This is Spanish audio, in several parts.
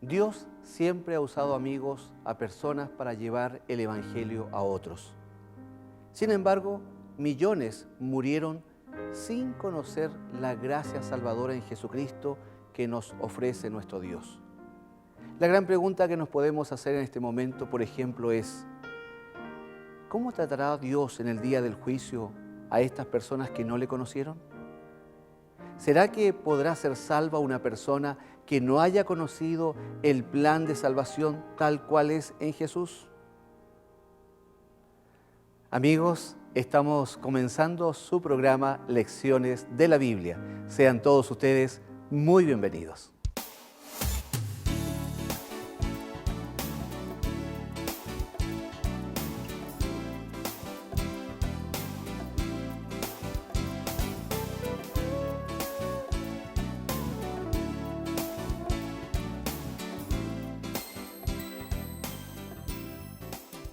Dios siempre ha usado amigos a personas para llevar el Evangelio a otros. Sin embargo, millones murieron sin conocer la gracia salvadora en Jesucristo que nos ofrece nuestro Dios. La gran pregunta que nos podemos hacer en este momento, por ejemplo, es: ¿cómo tratará Dios en el día del juicio a estas personas que no le conocieron? ¿Será que podrá ser salva una persona que no haya conocido el plan de salvación tal cual es en Jesús? Amigos, estamos comenzando su programa Lecciones de la Biblia. Sean todos ustedes muy bienvenidos.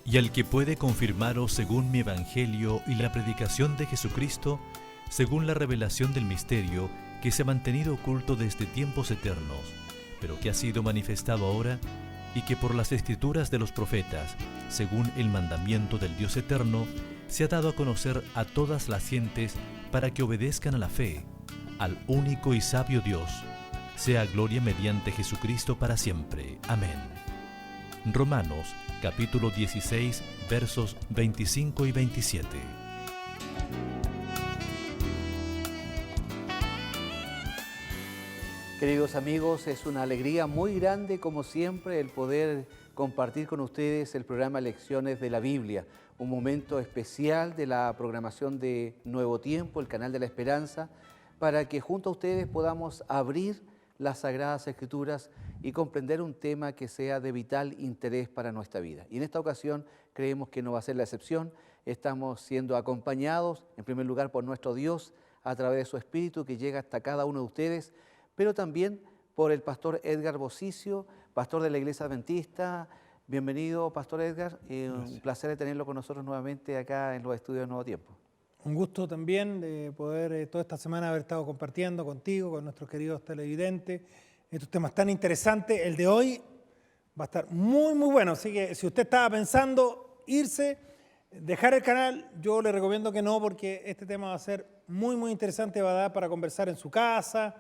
Y al que puede confirmaros según mi evangelio y la predicación de Jesucristo, según la revelación del misterio que se ha mantenido oculto desde tiempos eternos, pero que ha sido manifestado ahora, y que por las escrituras de los profetas, según el mandamiento del Dios eterno, se ha dado a conocer a todas las gentes para que obedezcan a la fe, al único y sabio Dios, sea gloria mediante Jesucristo para siempre. Amén. Romanos, capítulo 16, versos 25 y 27. Queridos amigos, es una alegría muy grande, como siempre, el poder compartir con ustedes el programa Lecciones de la Biblia, un momento especial de la programación de Nuevo Tiempo, el canal de la Esperanza, para que junto a ustedes podamos abrir las Sagradas Escrituras y comprender un tema que sea de vital interés para nuestra vida. Y en esta ocasión creemos que no va a ser la excepción. Estamos siendo acompañados, en primer lugar, por nuestro Dios, a través de su Espíritu que llega hasta cada uno de ustedes, pero también por el pastor Edgar Bosicio, pastor de la Iglesia Adventista. Bienvenido, pastor Edgar. Un placer de tenerlo con nosotros nuevamente acá en los estudios de Nuevo Tiempo. Un gusto también de poder toda esta semana haber estado compartiendo contigo, con nuestros queridos televidentes, estos temas tan interesantes. El de hoy va a estar muy bueno, así que si usted estaba pensando irse, dejar el canal, yo le recomiendo que no, porque este tema va a ser muy interesante, va a dar para conversar en su casa,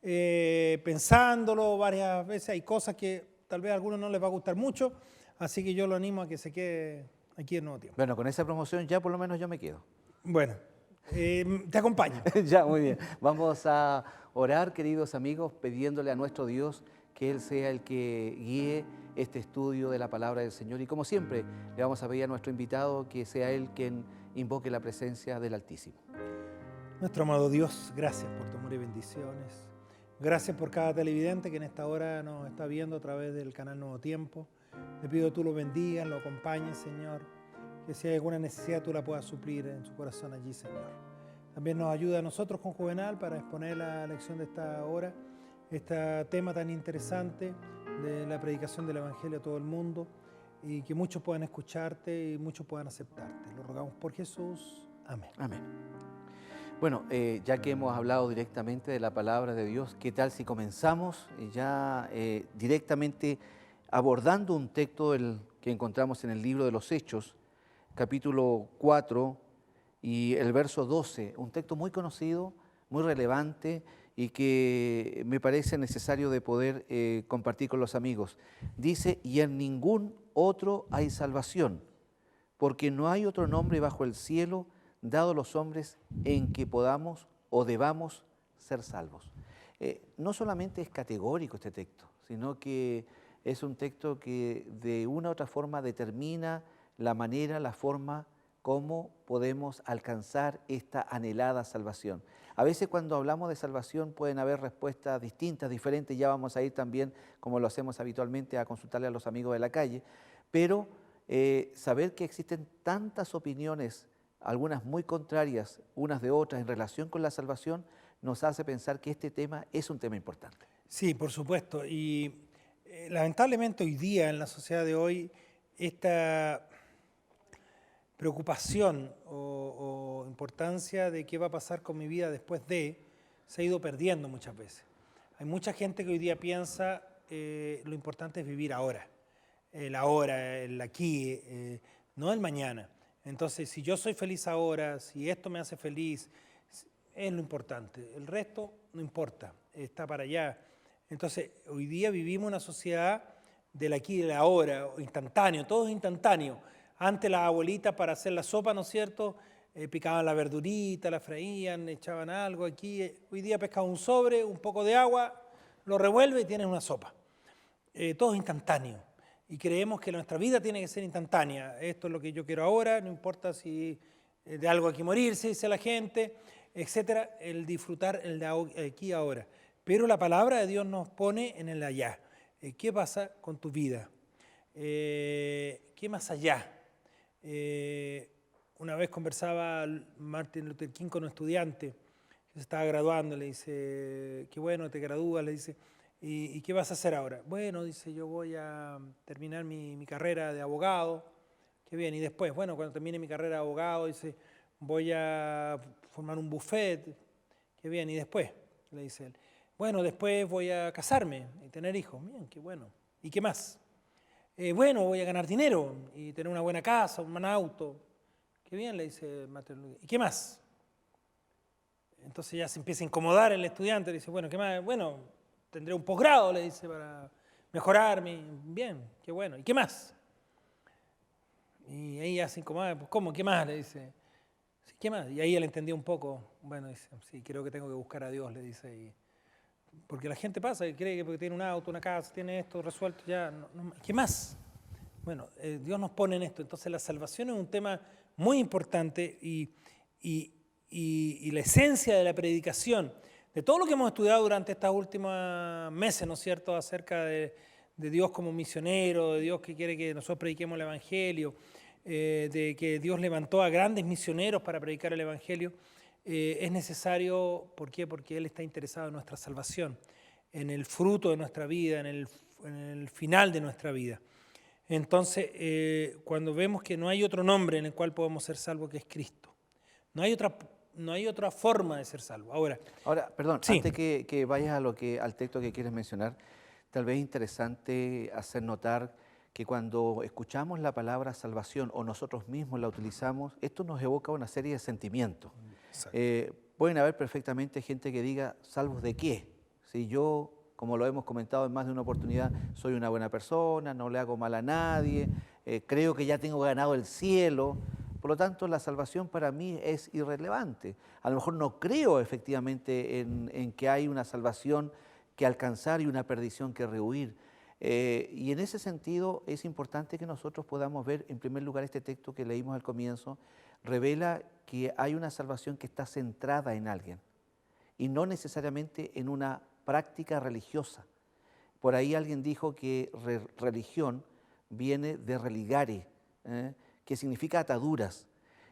pensándolo varias veces. Hay cosas que tal vez a algunos no les va a gustar mucho, así que yo lo animo a que se quede aquí en Nuevo Tiempo. Bueno, con esa promoción ya por lo menos yo me quedo. Bueno, te acompaño. Ya, muy bien. Vamos a orar, queridos amigos, pidiéndole a nuestro Dios que Él sea el que guíe este estudio de la palabra del Señor. Y como siempre, le vamos a pedir a nuestro invitado que sea Él quien invoque la presencia del Altísimo. Nuestro amado Dios, gracias por tu amor y bendiciones. Gracias por cada televidente que en esta hora nos está viendo a través del canal Nuevo Tiempo. Te pido tú lo bendigas, lo acompañes, Señor. Que si hay alguna necesidad tú la puedas suplir en su corazón allí, Señor. También nos ayuda a nosotros con Juvenal para exponer la lección de esta hora, este tema tan interesante de la predicación del Evangelio a todo el mundo, y que muchos puedan escucharte y muchos puedan aceptarte. Lo rogamos por Jesús. Amén. Amén. Bueno, ya que hemos hablado directamente de la palabra de Dios, ¿qué tal si comenzamos ya directamente abordando un texto que encontramos en el libro de los Hechos, capítulo 4 y el verso 12, un texto muy conocido, muy relevante y que me parece necesario de poder compartir con los amigos. Dice: y en ningún otro hay salvación, porque no hay otro nombre bajo el cielo dado a los hombres en que podamos o debamos ser salvos. No solamente es categórico este texto, sino que es un texto que de una u otra forma determina la manera, la forma cómo podemos alcanzar esta anhelada salvación. A veces cuando hablamos de salvación pueden haber respuestas distintas, diferentes, ya vamos a ir también, como lo hacemos habitualmente, a consultarle a los amigos de la calle, pero saber que existen tantas opiniones, algunas muy contrarias unas de otras en relación con la salvación, nos hace pensar que este tema es un tema importante. Sí, por supuesto, y lamentablemente hoy día, en la sociedad de hoy, esta preocupación o importancia de qué va a pasar con mi vida después de, se ha ido perdiendo muchas veces. Hay mucha gente que hoy día piensa lo importante es vivir ahora, el ahora, el aquí, no el mañana. Entonces, si yo soy feliz ahora, si esto me hace feliz, es lo importante. El resto no importa, está para allá. Entonces, hoy día vivimos una sociedad del aquí y del ahora, instantáneo, todo es instantáneo. Antes las abuelitas para hacer la sopa, ¿no es cierto?, picaban la verdurita, la freían, echaban algo aquí. Hoy día pescas un sobre, un poco de agua, lo revuelve y tienes una sopa. Todo es instantáneo. Y creemos que nuestra vida tiene que ser instantánea. Esto es lo que yo quiero ahora, no importa si de algo hay que morirse, dice la gente, etcétera. El disfrutar el de aquí y ahora. Pero la palabra de Dios nos pone en el allá. ¿Qué pasa con tu vida? ¿Qué más allá? Una vez conversaba Martin Luther King con un estudiante que se estaba graduando, le dice, qué bueno, te gradúas, le dice, ¿y qué vas a hacer ahora? Bueno, dice, yo voy a terminar mi carrera de abogado, qué bien, y después, bueno, cuando termine mi carrera de abogado, dice, voy a formar un buffet, qué bien, y después, le dice él, bueno, después voy a casarme y tener hijos, bien, qué bueno, ¿y qué más? Bueno, voy a ganar dinero y tener una buena casa, un buen auto. Qué bien, le dice Martin Luther. ¿Y qué más? Entonces ya se empieza a incomodar el estudiante, le dice, bueno, ¿qué más? Bueno, tendré un posgrado, le dice, para mejorar mi... Bien, qué bueno. ¿Y qué más? Y ahí ya se incomoda, pues, ¿cómo? ¿Qué más? Le dice. Sí, ¿qué más? Y ahí él entendió un poco. Bueno, dice, sí, creo que tengo que buscar a Dios, le dice. Porque la gente pasa y cree que porque tiene un auto, una casa, tiene esto resuelto, ya... ¿Qué más? Bueno, Dios nos pone en esto. Entonces la salvación es un tema muy importante y la esencia de la predicación, de todo lo que hemos estudiado durante estos últimos meses, ¿no es cierto?, acerca de Dios como misionero, de Dios que quiere que nosotros prediquemos el Evangelio, de que Dios levantó a grandes misioneros para predicar el Evangelio, es necesario, ¿por qué? Porque Él está interesado en nuestra salvación, en el fruto de nuestra vida, en el final de nuestra vida. Entonces, cuando vemos que no hay otro nombre en el cual podemos ser salvos que es Cristo, no hay otra forma de ser salvo. Ahora, perdón, sí. Antes que vayas al texto que quieres mencionar, tal vez es interesante hacer notar que cuando escuchamos la palabra salvación o nosotros mismos la utilizamos, esto nos evoca una serie de sentimientos. Pueden haber perfectamente gente que diga, ¿salvos de qué? Si yo, como lo hemos comentado en más de una oportunidad, soy una buena persona, no le hago mal a nadie, creo que ya tengo ganado el cielo. Por lo tanto, la salvación para mí es irrelevante. A lo mejor no creo efectivamente en que hay una salvación que alcanzar y una perdición que rehuir. Y en ese sentido es importante que nosotros podamos ver, en primer lugar, este texto que leímos al comienzo, revela que hay una salvación que está centrada en alguien y no necesariamente en una práctica religiosa. Por ahí alguien dijo que religión viene de religare, que significa ataduras.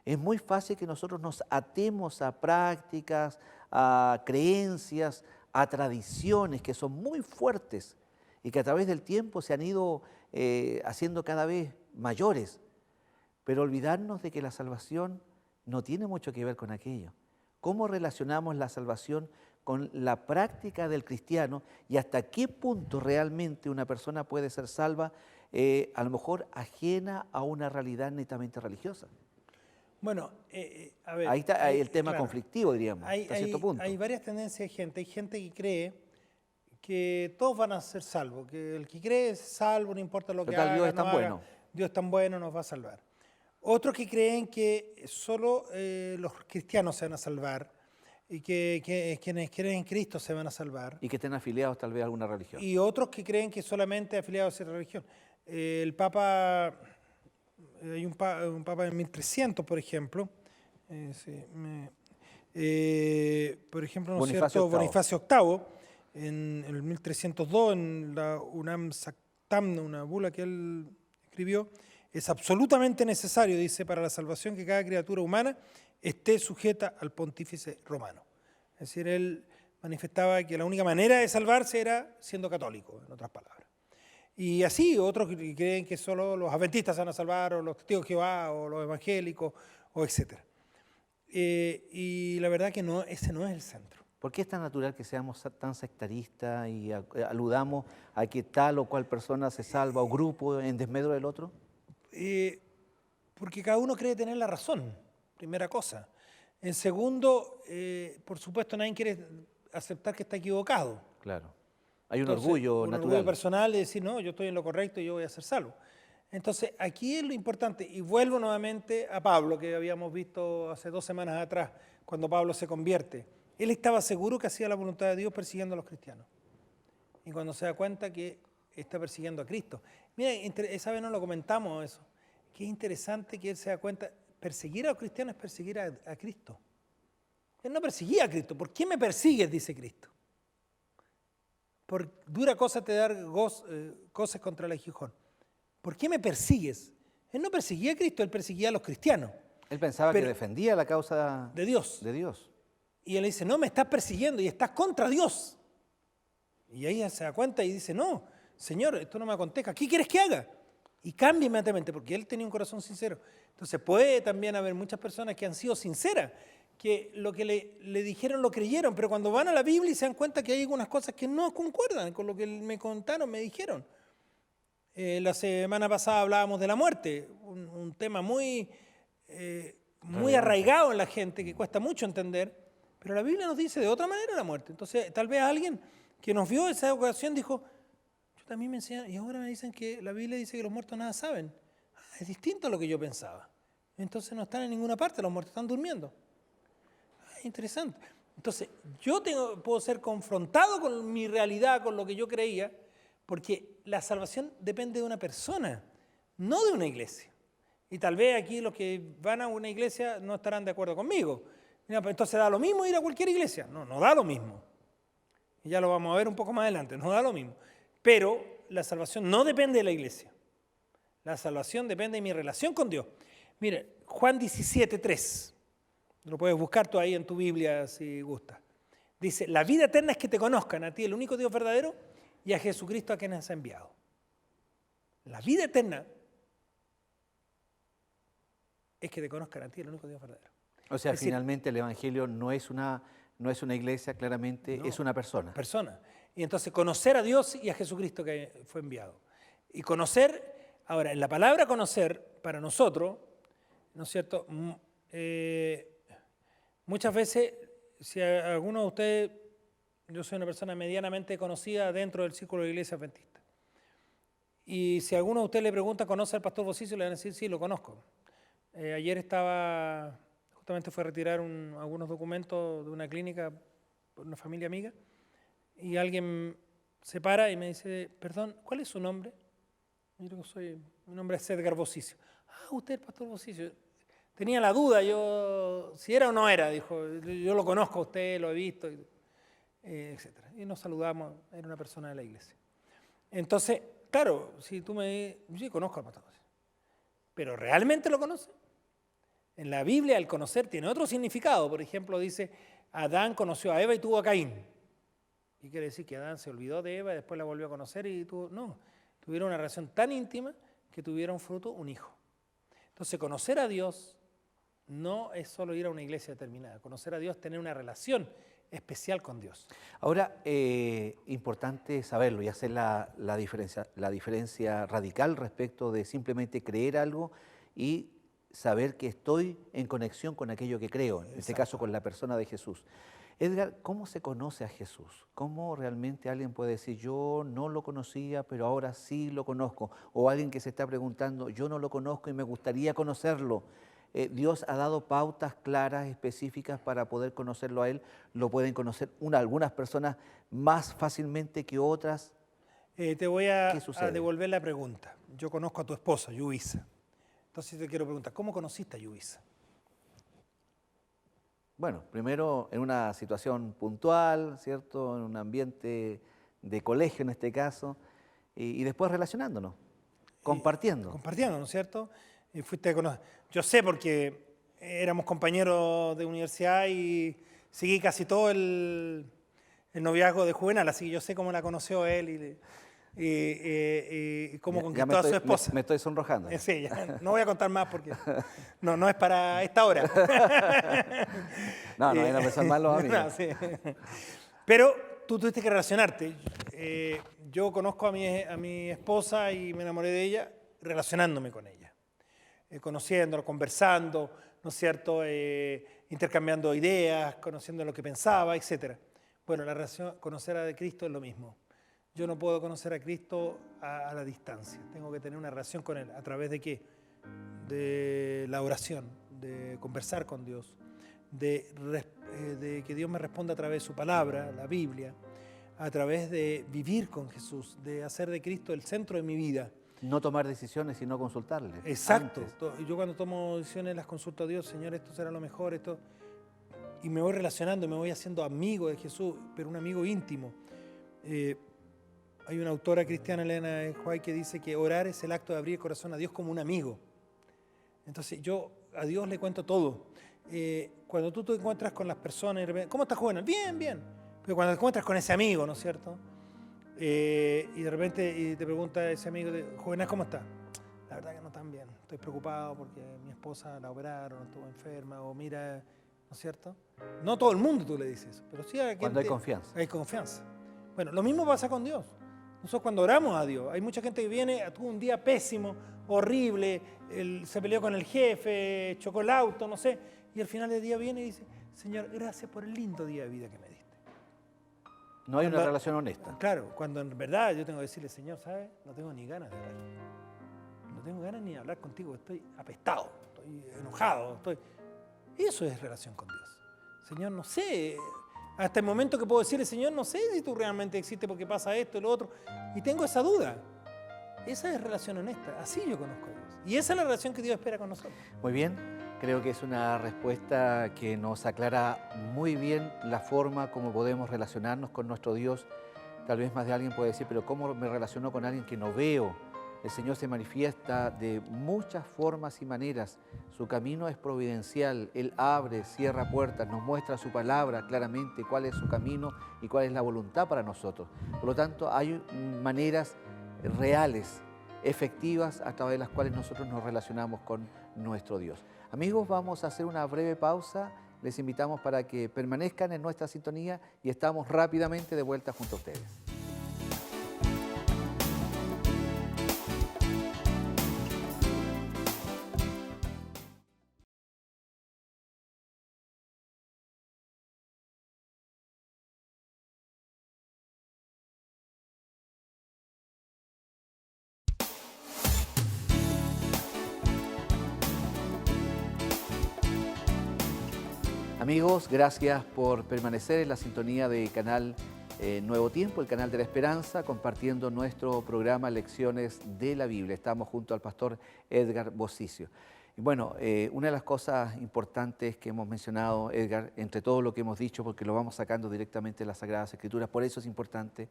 Es muy fácil que nosotros nos atemos a prácticas, a creencias, a tradiciones que son muy fuertes y que a través del tiempo se han ido haciendo cada vez mayores. Pero olvidarnos de que la salvación no tiene mucho que ver con aquello. ¿Cómo relacionamos la salvación con la práctica del cristiano y hasta qué punto realmente una persona puede ser salva, a lo mejor ajena a una realidad netamente religiosa? Bueno, a ver... Ahí está el tema claro, conflictivo, diríamos, hasta cierto punto. Hay varias tendencias de gente. Hay gente que cree que todos van a ser salvos, que el que cree es salvo, no importa lo que haga, Dios es tan bueno. Dios es tan bueno, nos va a salvar. Otros que creen que solo los cristianos se van a salvar y que quienes creen en Cristo se van a salvar. Y que estén afiliados tal vez a alguna religión. Y otros que creen que solamente afiliados a esa religión. El Papa, hay un Papa en 1300, por ejemplo, por ejemplo, ¿no es cierto? Bonifacio VIII, en el 1302, en la Unam Sanctam, una bula que él escribió, es absolutamente necesario, dice, para la salvación que cada criatura humana esté sujeta al pontífice romano. Es decir, él manifestaba que la única manera de salvarse era siendo católico, en otras palabras. Y así, otros que creen que solo los adventistas se van a salvar, o los testigos de Jehová, o los evangélicos, o etc. Y la verdad que no, ese no es el centro. ¿Por qué es tan natural que seamos tan sectaristas y aludamos a que tal o cual persona se salva o grupo en desmedro del otro? Porque cada uno cree tener la razón, primera cosa. En segundo, por supuesto, nadie quiere aceptar que está equivocado. Claro. Hay un Entonces, orgullo un natural. orgullo personal de decir, no, yo estoy en lo correcto y yo voy a ser salvo. Entonces, aquí es lo importante, y vuelvo nuevamente a Pablo, que habíamos visto hace 2 semanas atrás, cuando Pablo se convierte. Él estaba seguro que hacía la voluntad de Dios persiguiendo a los cristianos. Y cuando se da cuenta que está persiguiendo a Cristo. Mira, esa vez no lo comentamos eso. Qué interesante que él se da cuenta, perseguir a los cristianos es perseguir a Cristo. Él no perseguía a Cristo. ¿Por qué me persigues? Dice Cristo. Por dura cosa te dar cosas contra el aguijón. ¿Por qué me persigues? Él no perseguía a Cristo, él perseguía a los cristianos. Él pensaba que defendía la causa de Dios. De Dios. Y él dice, no, me estás persiguiendo y estás contra Dios. Y ahí se da cuenta y dice, no, Señor, esto no me acontece, ¿qué quieres que haga? Y cambia inmediatamente, porque él tenía un corazón sincero. Entonces puede también haber muchas personas que han sido sinceras, que lo que le dijeron lo creyeron, pero cuando van a la Biblia y se dan cuenta que hay algunas cosas que no concuerdan con lo que me contaron, me dijeron. La semana pasada hablábamos de la muerte, un tema muy arraigado en la gente, que cuesta mucho entender, pero la Biblia nos dice de otra manera la muerte. Entonces, tal vez alguien que nos vio esa ocasión dijo, yo también me enseñan, y ahora me dicen que la Biblia dice que los muertos nada saben. Es distinto a lo que yo pensaba. Entonces no están en ninguna parte, los muertos están durmiendo. Interesante. Entonces, yo puedo ser confrontado con mi realidad, con lo que yo creía, porque la salvación depende de una persona, no de una iglesia. Y tal vez aquí los que van a una iglesia no estarán de acuerdo conmigo. Mira, pues entonces da lo mismo ir a cualquier iglesia. No, no da lo mismo. Y ya lo vamos a ver un poco más adelante, no da lo mismo. Pero la salvación no depende de la iglesia. La salvación depende de mi relación con Dios. Mire, Juan 17:3. Lo puedes buscar tú ahí en tu Biblia si gustas. Dice, la vida eterna es que te conozcan a ti, el único Dios verdadero, y a Jesucristo a quien has enviado. La vida eterna es que te conozcan a ti, el único Dios verdadero. O sea, es decir, finalmente el Evangelio no es una iglesia, claramente, es una persona. Persona. Y entonces conocer a Dios y a Jesucristo que fue enviado. Y conocer, ahora, en la palabra conocer, para nosotros, ¿no es cierto?, muchas veces, si a alguno de ustedes, yo soy una persona medianamente conocida dentro del círculo de la iglesia adventista. Y si a alguno de ustedes le pregunta, ¿conoce al pastor Bocicio? Le van a decir, sí, lo conozco. Ayer justamente fue a retirar algunos documentos de una clínica por una familia amiga, y alguien se para y me dice, perdón, ¿cuál es su nombre? Mi nombre es Edgar Bocicio. Ah, usted es el pastor Bocicio. Tenía la duda, si era o no era, dijo, yo lo conozco a usted, lo he visto, etc. Y nos saludamos, era una persona de la iglesia. Entonces, claro, si tú me dices, sí, conozco al pastor Bocicio, pero ¿realmente lo conoce? En la Biblia el conocer tiene otro significado. Por ejemplo, dice, Adán conoció a Eva y tuvo a Caín. ¿Y quiere decir que Adán se olvidó de Eva y después la volvió a conocer y tuvo? No, tuvieron una relación tan íntima que tuvieron fruto un hijo. Entonces, conocer a Dios no es solo ir a una iglesia determinada. Conocer a Dios es tener una relación especial con Dios. Ahora, importante saberlo y hacer la diferencia radical respecto de simplemente creer algo y saber que estoy en conexión con aquello que creo, en este caso con la persona de Jesús. Edgar, ¿cómo se conoce a Jesús? ¿Cómo realmente alguien puede decir, yo no lo conocía, pero ahora sí lo conozco? O alguien que se está preguntando, yo no lo conozco y me gustaría conocerlo. Dios ha dado pautas claras, específicas para poder conocerlo a Él. Lo pueden conocer algunas personas más fácilmente que otras. Te voy a devolver la pregunta. Yo conozco a tu esposa, Yuvisa. Entonces te quiero preguntar, ¿cómo conociste a Yuvisa? Bueno, primero en una situación puntual, ¿cierto? En un ambiente de colegio en este caso, y después relacionándonos, compartiendo. Compartiendo, ¿no es cierto? Y fuiste a conocer. Yo sé porque éramos compañeros de universidad y seguí casi todo el noviazgo de Juvenal, así que yo sé cómo la conoció él y cómo Ya conquistó a su esposa. Me estoy sonrojando. Sí, ya, no voy a contar más porque no es para esta hora. No vayan a pensar mal los amigos. No, sí. Pero tú tuviste que relacionarte. Yo conozco a mi esposa y me enamoré de ella relacionándome con ella. Conociéndola, conversando, ¿no es cierto? Intercambiando ideas, conociendo lo que pensaba, etc. Bueno, la relación, conocer a Cristo es lo mismo. Yo no puedo conocer a Cristo a la distancia. Tengo que tener una relación con Él. ¿A través de qué? De la oración, de conversar con Dios, de que Dios me responda a través de su palabra, la Biblia, a través de vivir con Jesús, de hacer de Cristo el centro de mi vida. No tomar decisiones, sino consultarle. Exacto. Antes. Yo cuando tomo decisiones las consulto a Dios, Señor, esto será lo mejor, esto... Y me voy relacionando, me voy haciendo amigo de Jesús, pero un amigo íntimo. Hay una autora cristiana, Elena White, que dice que orar es el acto de abrir el corazón a Dios como un amigo. Entonces yo a Dios le cuento todo. Cuando tú te encuentras con las personas y de repente, ¿cómo estás, Juvenal? Bien, bien. Pero cuando te encuentras con ese amigo, ¿no es cierto? Y de repente te pregunta ese amigo, Juvenal, ¿cómo está? La verdad que no tan bien. Estoy preocupado porque mi esposa la operaron, estuvo enferma, o mira, ¿no es cierto? No todo el mundo tú le dices eso, pero sí a cuando hay confianza. Hay confianza. Bueno, lo mismo pasa con Dios. Nosotros cuando oramos a Dios, hay mucha gente que viene, tuvo un día pésimo, horrible, se peleó con el jefe, chocó el auto, no sé, y al final del día viene y dice, Señor, gracias por el lindo día de vida que me diste. No hay una relación honesta. Claro, cuando en verdad yo tengo que decirle, Señor, ¿sabes? No tengo ni ganas de hablar. No tengo ganas ni de hablar contigo, estoy apestado, estoy enojado, Eso es relación con Dios. Señor, no sé, hasta el momento que puedo decirle, Señor, no sé si tú realmente existes porque pasa esto y lo otro, y tengo esa duda. Esa es relación honesta, así yo conozco a Dios. Y esa es la relación que Dios espera con nosotros. Muy bien, creo que es una respuesta que nos aclara muy bien la forma como podemos relacionarnos con nuestro Dios. Tal vez más de alguien puede decir, pero ¿cómo me relaciono con alguien que no veo? El Señor se manifiesta de muchas formas y maneras. Su camino es providencial. Él abre, cierra puertas, nos muestra su palabra claramente cuál es su camino y cuál es la voluntad para nosotros. Por lo tanto, hay maneras reales, efectivas, a través de las cuales nosotros nos relacionamos con nuestro Dios. Amigos, vamos a hacer una breve pausa. Les invitamos para que permanezcan en nuestra sintonía y estamos rápidamente de vuelta junto a ustedes. Amigos, gracias por permanecer en la sintonía de Canal Nuevo Tiempo, el canal de la Esperanza, compartiendo nuestro programa Lecciones de la Biblia. Estamos junto al pastor Edgar Bosicio. Y bueno, una de las cosas importantes que hemos mencionado, Edgar, entre todo lo que hemos dicho, porque lo vamos sacando directamente de las Sagradas Escrituras, por eso es importante,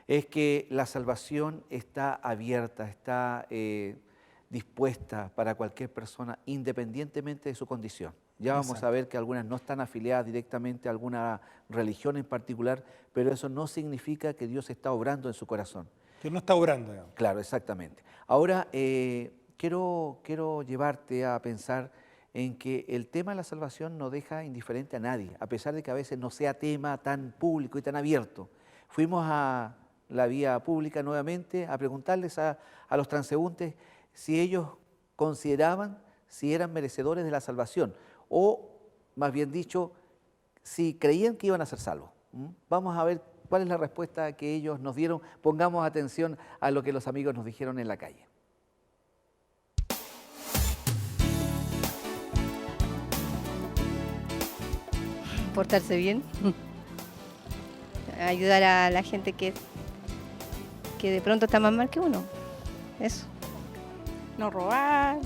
es que la salvación está abierta, está dispuesta para cualquier persona, independientemente de su condición. Ya vamos a ver que algunas no están afiliadas directamente a alguna religión en particular, pero eso no significa que Dios está obrando en su corazón. Que no está obrando, digamos. Claro, exactamente. Ahora, quiero llevarte a pensar en que el tema de la salvación no deja indiferente a nadie, a pesar de que a veces no sea tema tan público y tan abierto. Fuimos a la vía pública nuevamente a preguntarles a los transeúntes si ellos consideraban si eran merecedores de la salvación, o más bien dicho, si creían que iban a ser salvos. Vamos a ver cuál es la respuesta que ellos nos dieron. Pongamos atención a lo que los amigos nos dijeron en la calle. Portarse bien, ayudar a la gente que de pronto está más mal que uno, eso. No robar,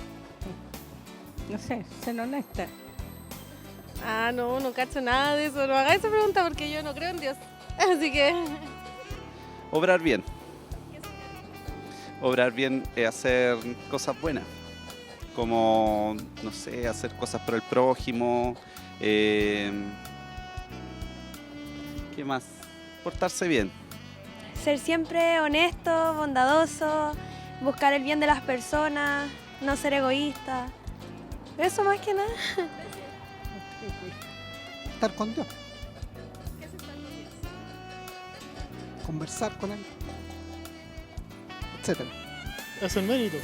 no sé, ser honesta. Ah, no cacho nada de eso, no haga esa pregunta porque yo no creo en Dios, así que... Obrar bien. Obrar bien es hacer cosas buenas, como, no sé, hacer cosas por el prójimo, ¿qué más? Portarse bien. ser siempre honesto, bondadoso, buscar el bien de las personas, no ser egoísta. Eso más que nada. Estar con Dios. Conversar con Él, etcétera. Es el mérito.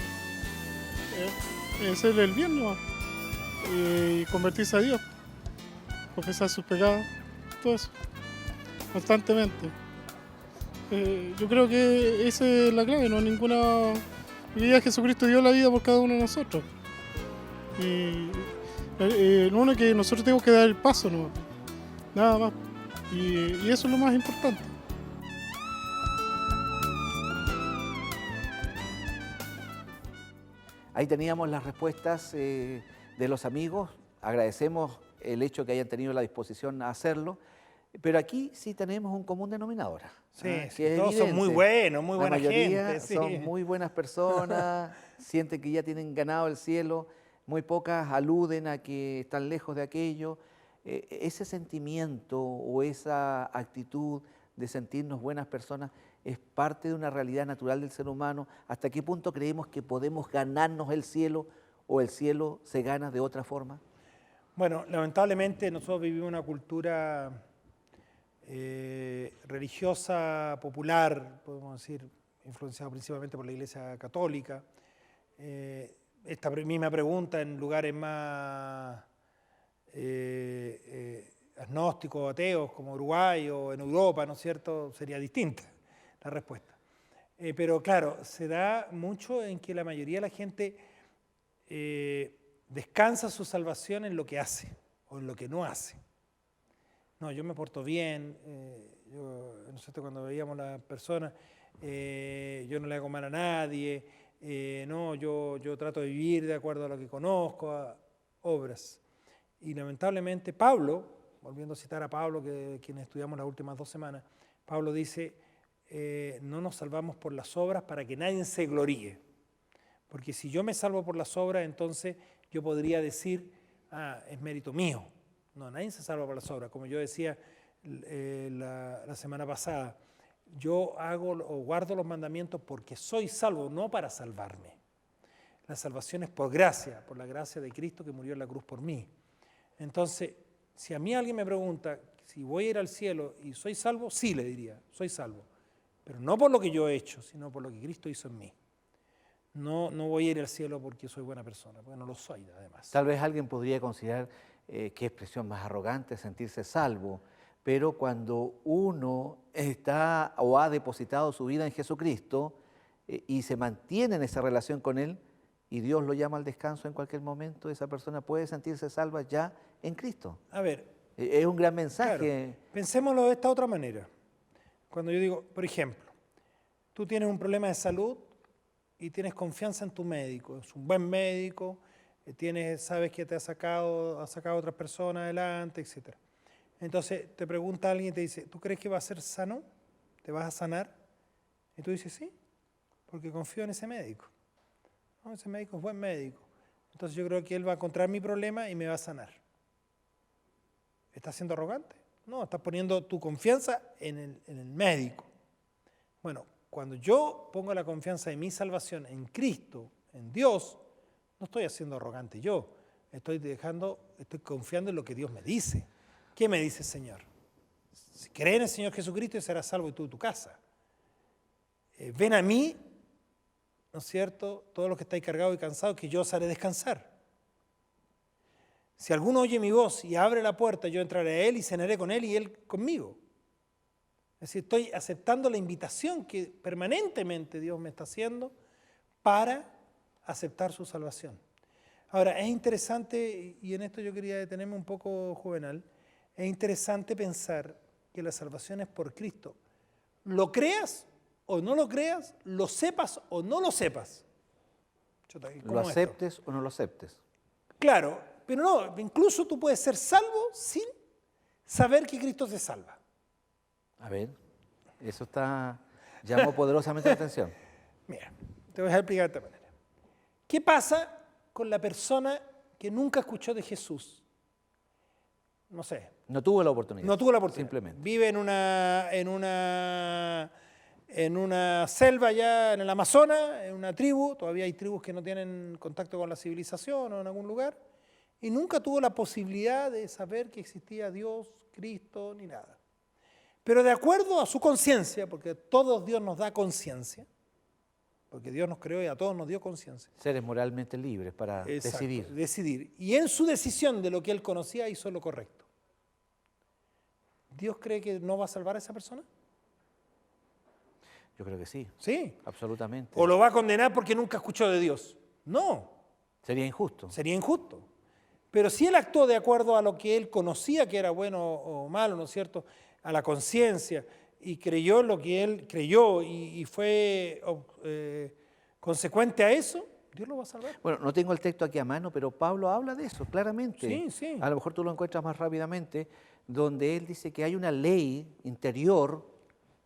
Es el bien, ¿no? Y convertirse a Dios, confesar sus pecados, todo eso, constantemente. Yo creo que esa es la clave, no ninguna. Hoy día Jesucristo dio la vida por cada uno de nosotros. Y lo único que nosotros tenemos que dar el paso, ¿no? Nada más. Y eso es lo más importante. Ahí teníamos las respuestas de los amigos. Agradecemos el hecho que hayan tenido la disposición a hacerlo. Pero aquí sí tenemos un común denominador. Sí, que es todos son muy evidente. buenos, muy buena La mayoría gente. Sí. son muy buenas personas, sienten que ya tienen ganado el cielo. Muy pocas aluden a que están lejos de aquello. Ese sentimiento o esa actitud de sentirnos buenas personas es parte de una realidad natural del ser humano. ¿Hasta qué punto creemos que podemos ganarnos el cielo o el cielo se gana de otra forma? Bueno, lamentablemente nosotros vivimos una cultura religiosa, popular, podemos decir, influenciada principalmente por la Iglesia Católica. Esta misma pregunta en lugares más agnósticos o ateos como Uruguay o en Europa, ¿no es cierto?, sería distinta la respuesta. Pero claro, se da mucho en que la mayoría de la gente descansa su salvación en lo que hace o en lo que no hace. No, yo me porto bien, ¿no es cierto?, cuando veíamos a las personas, yo no le hago mal a nadie, no, yo trato de vivir de acuerdo a lo que conozco, a obras. Y lamentablemente Pablo, volviendo a citar a Pablo, quienes estudiamos las últimas 2 semanas, Pablo dice, no nos salvamos por las obras para que nadie se gloríe. Porque si yo me salvo por las obras, entonces yo podría decir, es mérito mío. No, nadie se salva por las obras. Como yo decía la semana pasada, yo hago o guardo los mandamientos porque soy salvo, no para salvarme. La salvación es por gracia, por la gracia de Cristo que murió en la cruz por mí. Entonces, si a mí alguien me pregunta si voy a ir al cielo y soy salvo, sí le diría, soy salvo. Pero no por lo que yo he hecho, sino por lo que Cristo hizo en mí. No voy a ir al cielo porque soy buena persona, porque no lo soy además. Tal vez alguien podría considerar qué expresión más arrogante sentirse salvo, pero cuando uno está o ha depositado su vida en Jesucristo y se mantiene en esa relación con Él y Dios lo llama al descanso en cualquier momento, esa persona puede sentirse salva ya en Cristo. A ver, es un gran mensaje. Claro, pensémoslo de esta otra manera. Cuando yo digo, por ejemplo, tú tienes un problema de salud y tienes confianza en tu médico, es un buen médico, sabes que te ha sacado a otras personas adelante, etc. Entonces te pregunta alguien y te dice, ¿tú crees que va a ser sano? ¿Te vas a sanar? Y tú dices, sí, porque confío en ese médico. No, ese médico es buen médico. Entonces yo creo que él va a encontrar mi problema y me va a sanar. ¿Estás siendo arrogante? No, estás poniendo tu confianza en el médico. Bueno, cuando yo pongo la confianza de mi salvación en Cristo, en Dios, no estoy haciendo arrogante yo. Estoy confiando en lo que Dios me dice. ¿Qué me dice el Señor? Si crees en el Señor Jesucristo, serás salvo y tú y tu casa. Ven a mí, ¿no es cierto?, todos los que estáis cargados y cansados, que yo os haré descansar. Si alguno oye mi voz y abre la puerta, yo entraré a él y cenaré con él y él conmigo. Es decir, estoy aceptando la invitación que permanentemente Dios me está haciendo para aceptar su salvación. Ahora, es interesante, y en esto yo quería detenerme un poco, Juvenal, es interesante pensar que la salvación es por Cristo. Lo creas o no lo creas, lo sepas o no lo sepas. Lo aceptes o no lo aceptes. Claro, pero no, incluso tú puedes ser salvo sin saber que Cristo te salva. A ver, eso llamó poderosamente la atención. Mira, te voy a explicar de esta manera. ¿Qué pasa con la persona que nunca escuchó de Jesús? No sé. No tuvo la oportunidad. No tuvo la oportunidad. Simplemente. Vive en una en una selva allá en el Amazonas, en una tribu, todavía hay tribus que no tienen contacto con la civilización o en algún lugar, y nunca tuvo la posibilidad de saber que existía Dios, Cristo, ni nada. Pero de acuerdo a su conciencia, porque a todos Dios nos da conciencia, porque Dios nos creó y a todos nos dio conciencia. Seres moralmente libres para decidir. Y en su decisión de lo que él conocía hizo lo correcto. ¿Dios cree que no va a salvar a esa persona? Yo creo que sí. Sí. Absolutamente. ¿O lo va a condenar porque nunca escuchó de Dios? No. Sería injusto. Sería injusto. Pero si él actuó de acuerdo a lo que él conocía que era bueno o malo, ¿no es cierto?, a la conciencia, y creyó lo que él creyó y fue consecuente a eso, Dios lo va a salvar. Bueno, no tengo el texto aquí a mano, pero Pablo habla de eso claramente. Sí, sí. A lo mejor tú lo encuentras más rápidamente, donde él dice que hay una ley interior,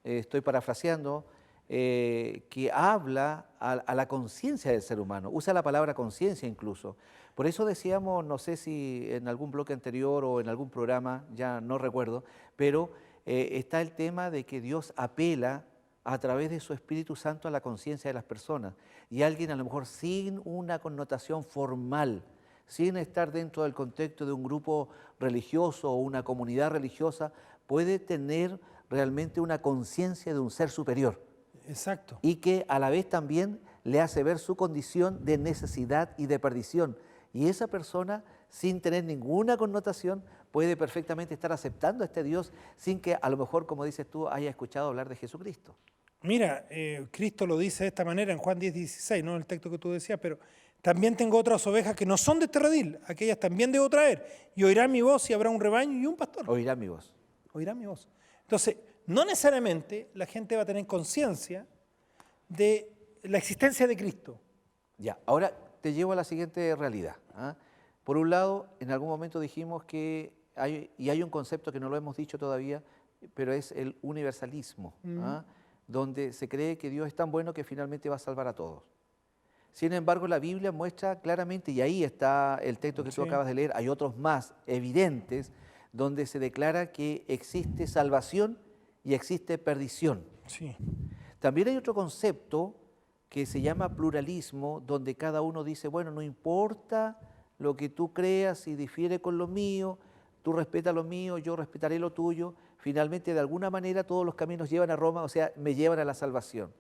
estoy parafraseando, que habla a la conciencia del ser humano. Usa la palabra conciencia incluso. Por eso decíamos, no sé si en algún bloque anterior o en algún programa, ya no recuerdo, pero está el tema de que Dios apela a través de su Espíritu Santo a la conciencia de las personas. Y alguien a lo mejor sin una connotación formal, sin estar dentro del contexto de un grupo religioso o una comunidad religiosa, puede tener realmente una conciencia de un ser superior. Exacto. Y que a la vez también le hace ver su condición de necesidad y de perdición. Y esa persona, sin tener ninguna connotación, puede perfectamente estar aceptando a este Dios sin que a lo mejor, como dices tú, haya escuchado hablar de Jesucristo. Mira, Cristo lo dice de esta manera en Juan 10:16, no el texto que tú decías, pero también tengo otras ovejas que no son de este redil, aquellas también debo traer, y oirán mi voz y habrá un rebaño y un pastor. Oirá mi voz. Oirá mi voz. Entonces, no necesariamente la gente va a tener conciencia de la existencia de Cristo. Ya, ahora te llevo a la siguiente realidad. Por un lado, en algún momento dijimos que hay un concepto que no lo hemos dicho todavía, pero es el universalismo, donde se cree que Dios es tan bueno que finalmente va a salvar a todos. Sin embargo, la Biblia muestra claramente, y ahí está el texto que tú acabas de leer, hay otros más evidentes, donde se declara que existe salvación y existe perdición. Sí. También hay otro concepto que se llama pluralismo, donde cada uno dice, bueno, no importa lo que tú creas, si difiere con lo mío, tú respetas lo mío, yo respetaré lo tuyo. Finalmente, de alguna manera, todos los caminos llevan a Roma, o sea, me llevan a la salvación.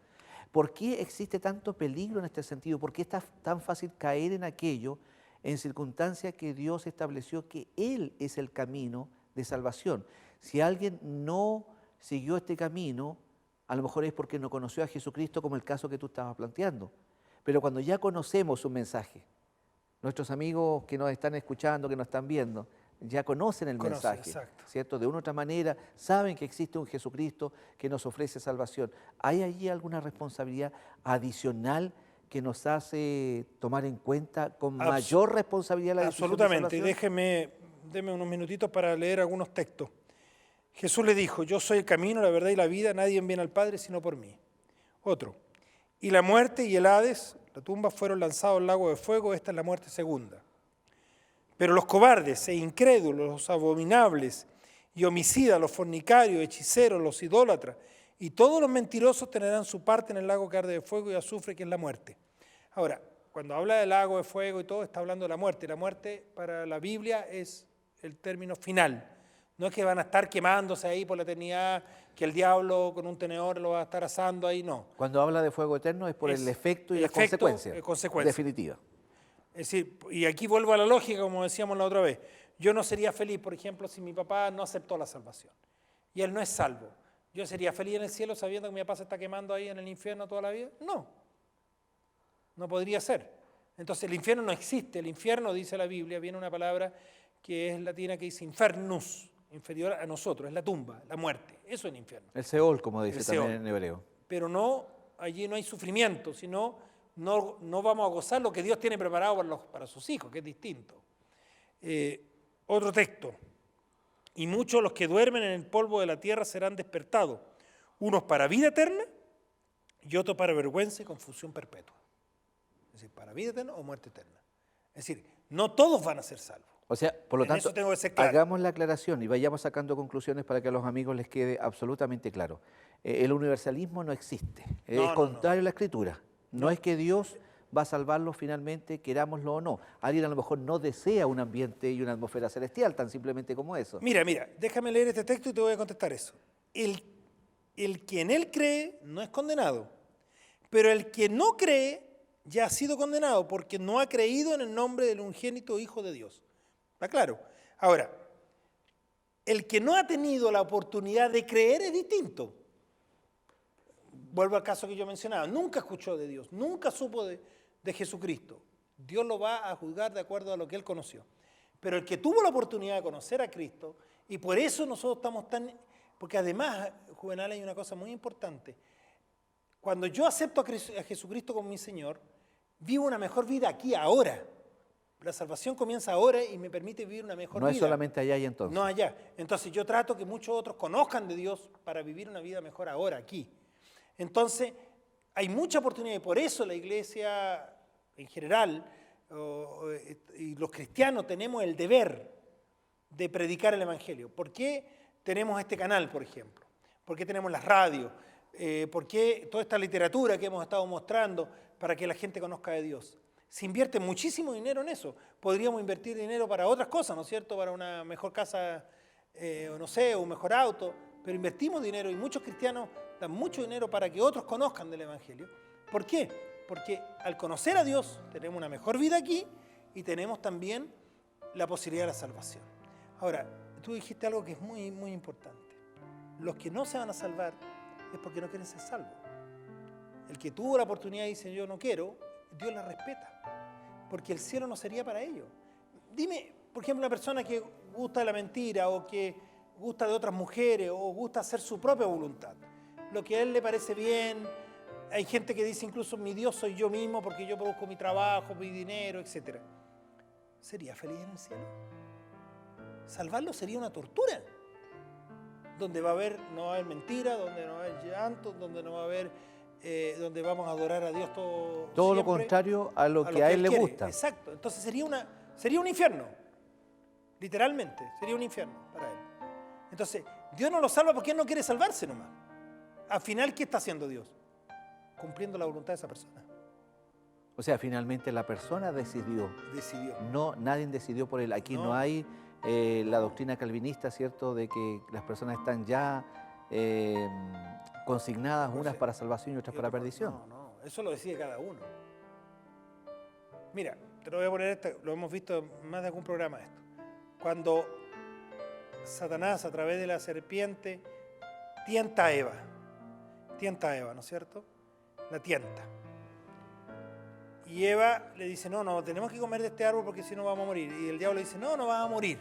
¿Por qué existe tanto peligro en este sentido? ¿Por qué es tan fácil caer en aquello en circunstancias que Dios estableció que Él es el camino de salvación? Si alguien no siguió este camino, a lo mejor es porque no conoció a Jesucristo, como el caso que tú estabas planteando. Pero cuando ya conocemos su mensaje, nuestros amigos que nos están escuchando, que nos están viendo, ya conocen el mensaje, ¿cierto? De una u otra manera saben que existe un Jesucristo que nos ofrece salvación. ¿Hay allí alguna responsabilidad adicional que nos hace tomar en cuenta con mayor responsabilidad la decisión de salvación? Absolutamente. Deme unos minutitos para leer algunos textos. Jesús le dijo, yo soy el camino, la verdad y la vida, nadie viene al Padre sino por mí. Otro, y la muerte y el Hades, la tumba, fueron lanzados al lago de fuego, esta es la muerte segunda. Pero los cobardes e incrédulos, los abominables y homicidas, los fornicarios, hechiceros, los idólatras y todos los mentirosos tendrán su parte en el lago que arde de fuego y azufre, que es la muerte. Ahora, cuando habla del lago de fuego y todo, está hablando de la muerte. La muerte para la Biblia es el término final. No es que van a estar quemándose ahí por la eternidad, que el diablo con un tenedor lo va a estar asando ahí, no. Cuando habla de fuego eterno es por el efecto y la consecuencia definitiva. Es decir, y aquí vuelvo a la lógica, como decíamos la otra vez. Yo no sería feliz, por ejemplo, si mi papá no aceptó la salvación y él no es salvo. ¿Yo sería feliz en el cielo sabiendo que mi papá se está quemando ahí en el infierno toda la vida? No, no podría ser. Entonces el infierno no existe. El infierno, dice la Biblia, viene una palabra que es latina que dice infernus, inferior a nosotros, es la tumba, la muerte. Eso es el infierno. El Seol, como dice también en hebreo. Pero no, allí no hay sufrimiento, sino no vamos a gozar lo que Dios tiene preparado para sus hijos, que es distinto. Otro texto. Y muchos los que duermen en el polvo de la tierra serán despertados, unos para vida eterna y otros para vergüenza y confusión perpetua. Es decir, para vida eterna o muerte eterna. Es decir, no todos van a ser salvos. O sea, por lo En tanto, eso tengo que ser claro. hagamos la aclaración y vayamos sacando conclusiones para que a los amigos les quede absolutamente claro. El universalismo no existe, No, es no, contrario a la Escritura. No, No. es que Dios va a salvarlos finalmente, querámoslo o no. Alguien a lo mejor no desea un ambiente y una atmósfera celestial, tan simplemente como eso. Mira, déjame leer este texto y te voy a contestar eso. El que en él cree no es condenado, pero el que no cree ya ha sido condenado porque no ha creído en el nombre del unigénito Hijo de Dios. ¿Está claro? Ahora, el que no ha tenido la oportunidad de creer es distinto. Vuelvo al caso que yo mencionaba, nunca escuchó de Dios, nunca supo de Jesucristo. Dios lo va a juzgar de acuerdo a lo que él conoció. Pero el que tuvo la oportunidad de conocer a Cristo, y por eso nosotros estamos tan... Porque además, Juvenal, hay una cosa muy importante. Cuando yo acepto a Jesucristo como mi Señor, vivo una mejor vida aquí, ahora. La salvación comienza ahora y me permite vivir una mejor vida. No es solamente allá y entonces. No allá. Entonces yo trato que muchos otros conozcan de Dios para vivir una vida mejor ahora, aquí. Entonces, hay mucha oportunidad y por eso la iglesia en general y los cristianos tenemos el deber de predicar el Evangelio. ¿Por qué tenemos este canal, por ejemplo? ¿Por qué tenemos las radios? ¿Por qué toda esta literatura que hemos estado mostrando para que la gente conozca de Dios? Se invierte muchísimo dinero en eso. Podríamos invertir dinero para otras cosas, ¿no es cierto? Para una mejor casa, o no sé, o un mejor auto. Pero invertimos dinero y muchos cristianos dan mucho dinero para que otros conozcan del Evangelio. ¿Por qué? Porque al conocer a Dios tenemos una mejor vida aquí y tenemos también la posibilidad de la salvación. Ahora, tú dijiste algo que es muy, muy importante. Los que no se van a salvar es porque no quieren ser salvos. El que tuvo la oportunidad y dice yo no quiero, Dios la respeta, porque el cielo no sería para ellos. Dime, por ejemplo, una persona que gusta de la mentira o que gusta de otras mujeres o gusta hacer su propia voluntad. Lo que a él le parece bien. Hay gente que dice incluso mi Dios soy yo mismo porque yo produzco mi trabajo, mi dinero, etc. ¿Sería feliz en el cielo? Salvarlo sería una tortura. Donde no va a haber mentira, donde no va a haber llanto, donde no va a haber, donde vamos a adorar a Dios todo lo siempre, contrario a lo que a él le quiere. gusta. Exacto. Entonces sería un infierno. Literalmente, sería un infierno para él. Entonces, Dios no lo salva porque él no quiere salvarse nomás. Al final, ¿qué está haciendo Dios? Cumpliendo la voluntad de esa persona. O sea, finalmente la persona decidió. No, nadie decidió por él. Aquí no hay la doctrina calvinista, ¿cierto?, de que las personas están ya consignadas, unas para salvación y otras para perdición. No, eso lo decide cada uno. Mira, te lo voy a poner, lo hemos visto en más de algún programa esto. Cuando Satanás, a través de la serpiente, tienta a Eva, ¿no es cierto? La tienta. Y Eva le dice, no, tenemos que comer de este árbol porque si no vamos a morir. Y el diablo le dice, no vas a morir.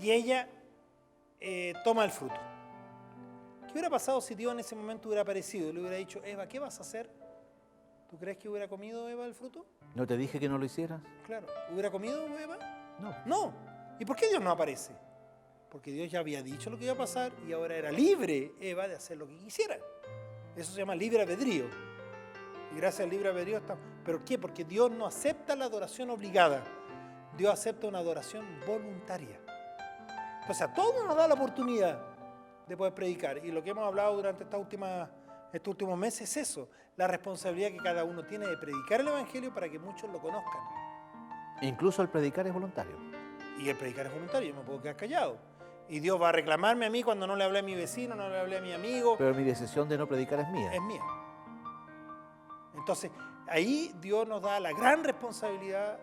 Y ella toma el fruto. ¿Qué hubiera pasado si Dios en ese momento hubiera aparecido y le hubiera dicho, Eva, ¿qué vas a hacer? ¿Tú crees que hubiera comido Eva el fruto? ¿No te dije que no lo hicieras? Claro. ¿Hubiera comido Eva? No. No. ¿Y por qué Dios no aparece? Porque Dios ya había dicho lo que iba a pasar y ahora era libre Eva de hacer lo que quisiera. Eso se llama libre albedrío. Y gracias al libre albedrío está. ¿Pero qué? Porque Dios no acepta la adoración obligada. Dios acepta una adoración voluntaria. Entonces a todos nos da la oportunidad de poder predicar. Y lo que hemos hablado durante estos últimos meses es eso. La responsabilidad que cada uno tiene de predicar el Evangelio para que muchos lo conozcan. Incluso el predicar es voluntario. Y el predicar es voluntario, yo me puedo quedar callado. Y Dios va a reclamarme a mí cuando no le hablé a mi vecino, no le hablé a mi amigo. Pero mi decisión de no predicar es mía. Es mía. Entonces, ahí Dios nos da la gran responsabilidad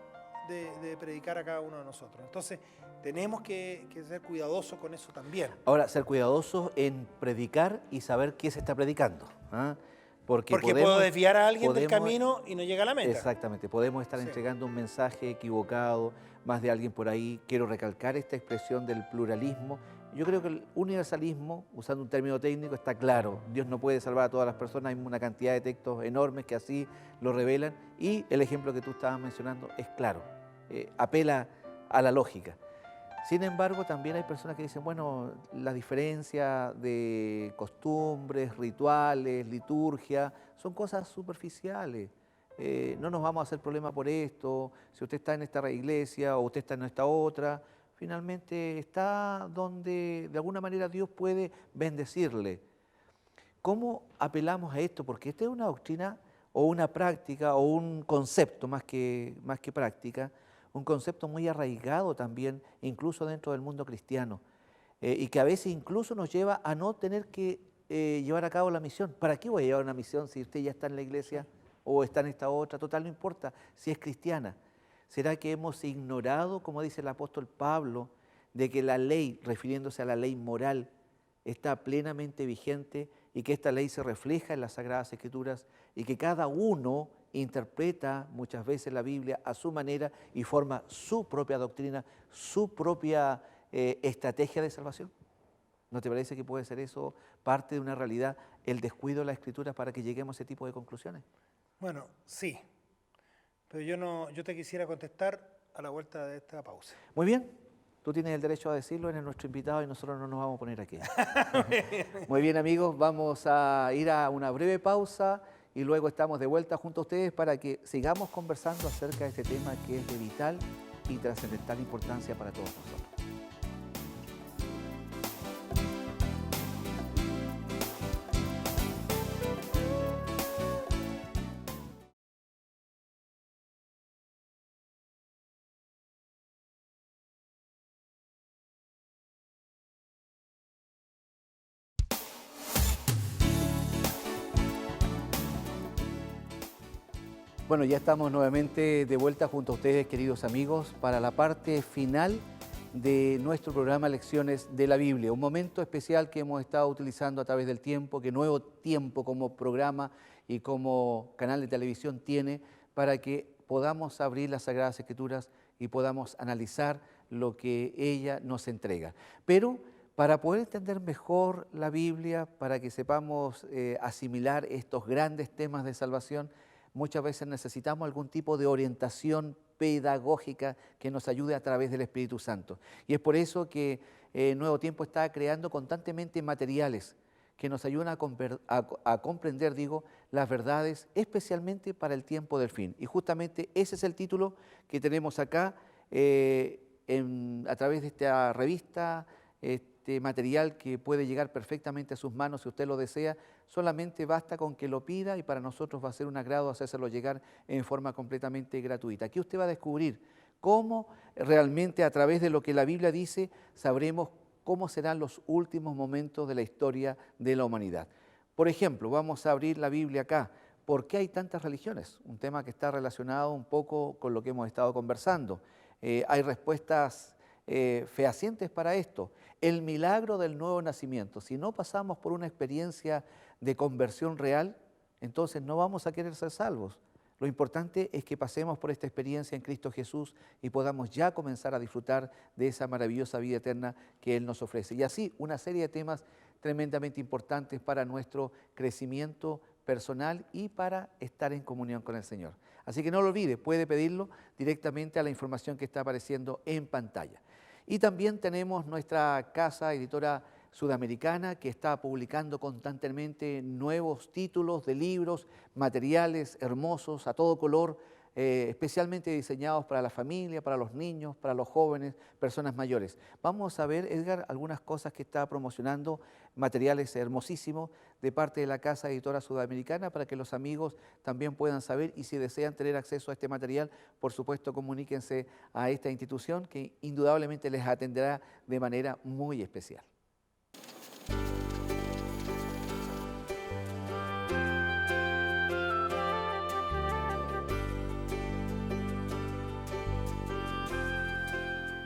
de predicar a cada uno de nosotros. Entonces, tenemos que ser cuidadosos con eso también. Ahora, ser cuidadosos en predicar y saber qué se está predicando. ¿Ah? Porque puedo desviar a alguien del camino y no llega a la meta. Exactamente, podemos estar entregando un mensaje equivocado, más de alguien por ahí. Quiero recalcar esta expresión del pluralismo. Yo creo que el universalismo, usando un término técnico, está claro. Dios no puede salvar a todas las personas, hay una cantidad de textos enormes que así lo revelan. Y el ejemplo que tú estabas mencionando es claro, apela a la lógica. Sin embargo, también hay personas que dicen, bueno, la diferencia de costumbres, rituales, liturgia, son cosas superficiales. no nos vamos a hacer problema por esto, si usted está en esta iglesia o usted está en esta otra, finalmente está donde de alguna manera Dios puede bendecirle. ¿Cómo apelamos a esto? Porque esta es una doctrina o una práctica o un concepto más que práctica, un concepto muy arraigado también, incluso dentro del mundo cristiano, y que a veces incluso nos lleva a no tener que llevar a cabo la misión. ¿Para qué voy a llevar una misión si usted ya está en la iglesia o está en esta otra? Total, no importa si es cristiana. ¿Será que hemos ignorado, como dice el apóstol Pablo, de que la ley, refiriéndose a la ley moral, está plenamente vigente y que esta ley se refleja en las Sagradas Escrituras y que cada uno interpreta muchas veces la Biblia a su manera y forma su propia doctrina, su propia estrategia de salvación? ¿No te parece que puede ser eso parte de una realidad, el descuido de la Escritura para que lleguemos a ese tipo de conclusiones? Bueno, sí, pero yo te quisiera contestar a la vuelta de esta pausa. Muy bien, tú tienes el derecho a decirlo, eres nuestro invitado y nosotros no nos vamos a poner aquí. Muy bien, amigos, vamos a ir a una breve pausa y luego estamos de vuelta junto a ustedes para que sigamos conversando acerca de este tema que es de vital y trascendental importancia para todos nosotros. Bueno, ya estamos nuevamente de vuelta junto a ustedes, queridos amigos, para la parte final de nuestro programa Lecciones de la Biblia. Un momento especial que hemos estado utilizando a través del tiempo, que Nuevo Tiempo como programa y como canal de televisión tiene para que podamos abrir las Sagradas Escrituras y podamos analizar lo que ella nos entrega. Pero para poder entender mejor la Biblia, para que sepamos asimilar estos grandes temas de salvación, muchas veces necesitamos algún tipo de orientación pedagógica que nos ayude a través del Espíritu Santo. Y es por eso que Nuevo Tiempo está creando constantemente materiales que nos ayudan a comprender, las verdades, especialmente para el tiempo del fin. Y justamente ese es el título que tenemos acá a través de esta revista, este material que puede llegar perfectamente a sus manos si usted lo desea. Solamente basta con que lo pida y para nosotros va a ser un agrado hacérselo llegar en forma completamente gratuita. Aquí usted va a descubrir cómo realmente a través de lo que la Biblia dice sabremos cómo serán los últimos momentos de la historia de la humanidad. Por ejemplo, vamos a abrir la Biblia acá. ¿Por qué hay tantas religiones? Un tema que está relacionado un poco con lo que hemos estado conversando. Hay respuestas fehacientes para esto. El milagro del nuevo nacimiento. Si no pasamos por una experiencia de conversión real, entonces no vamos a querer ser salvos. Lo importante es que pasemos por esta experiencia en Cristo Jesús y podamos ya comenzar a disfrutar de esa maravillosa vida eterna que Él nos ofrece. Y así una serie de temas tremendamente importantes para nuestro crecimiento personal y para estar en comunión con el Señor. Así que no lo olvide, puede pedirlo directamente a la información que está apareciendo en pantalla. Y también tenemos nuestra casa editora sudamericana que está publicando constantemente nuevos títulos de libros, materiales hermosos a todo color, especialmente diseñados para la familia, para los niños, para los jóvenes, personas mayores. Vamos a ver, Edgar, algunas cosas que está promocionando, materiales hermosísimos de parte de la Casa Editora Sudamericana para que los amigos también puedan saber y si desean tener acceso a este material, por supuesto comuníquense a esta institución que indudablemente les atenderá de manera muy especial.